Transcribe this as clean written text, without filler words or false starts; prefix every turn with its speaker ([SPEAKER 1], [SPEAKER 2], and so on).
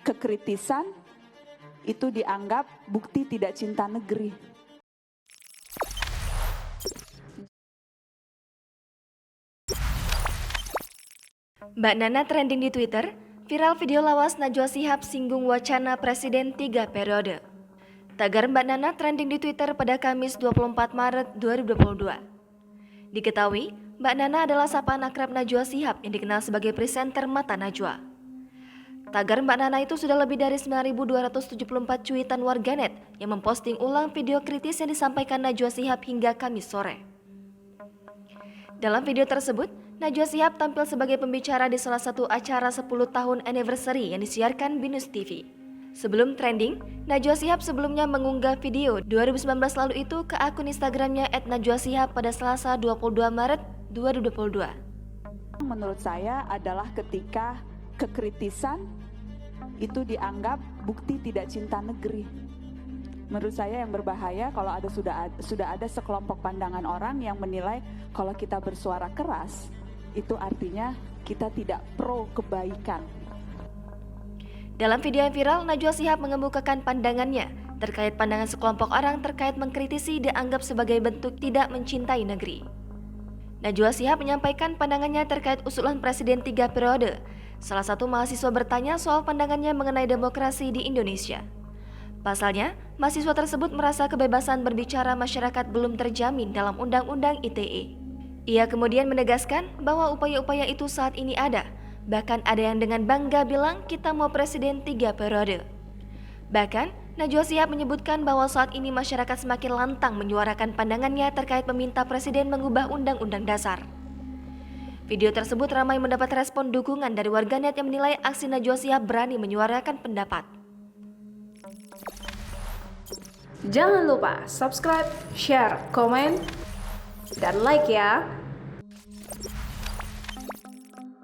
[SPEAKER 1] kekritisan itu dianggap bukti tidak cinta negeri.
[SPEAKER 2] Mbak Nana trending di Twitter, viral video lawas Najwa Shihab singgung wacana Presiden 3 periode. Tagar Mbak Nana trending di Twitter pada Kamis 24 Maret 2022. Diketahui, Mbak Nana adalah sapaan akrab Najwa Shihab yang dikenal sebagai presenter Mata Najwa. Tagar Mbak Nana itu sudah lebih dari 9.274 cuitan warganet yang memposting ulang video kritis yang disampaikan Najwa Shihab hingga Kamis sore. Dalam video tersebut, Najwa Shihab tampil sebagai pembicara di salah satu acara 10 tahun anniversary yang disiarkan BINUS TV. Sebelum trending, Najwa Shihab sebelumnya mengunggah video 2019 lalu itu ke akun Instagramnya @najwashihab pada Selasa 22 Maret 2022.
[SPEAKER 1] Menurut saya adalah ketika kekritisan itu dianggap bukti tidak cinta negeri. Menurut saya yang berbahaya kalau sudah ada sekelompok pandangan orang yang menilai kalau kita bersuara keras itu artinya kita tidak pro kebaikan.
[SPEAKER 2] Dalam video yang viral, Najwa Shihab mengemukakan pandangannya terkait pandangan sekelompok orang terkait mengkritisi dianggap sebagai bentuk tidak mencintai negeri. Najwa Shihab menyampaikan pandangannya terkait usulan Presiden 3 periode. Salah satu mahasiswa bertanya soal pandangannya mengenai demokrasi di Indonesia. Pasalnya, mahasiswa tersebut merasa kebebasan berbicara masyarakat belum terjamin dalam Undang-Undang ITE. Ia kemudian menegaskan bahwa upaya-upaya itu saat ini ada. Bahkan ada yang dengan bangga bilang kita mau presiden 3 periode. Bahkan, Najwa Shihab menyebutkan bahwa saat ini masyarakat semakin lantang menyuarakan pandangannya terkait meminta presiden mengubah Undang-Undang Dasar. Video tersebut ramai mendapat respon dukungan dari warganet yang menilai aksi Najwa Shihab berani menyuarakan pendapat.
[SPEAKER 3] Jangan lupa subscribe, share, komen, dan like ya.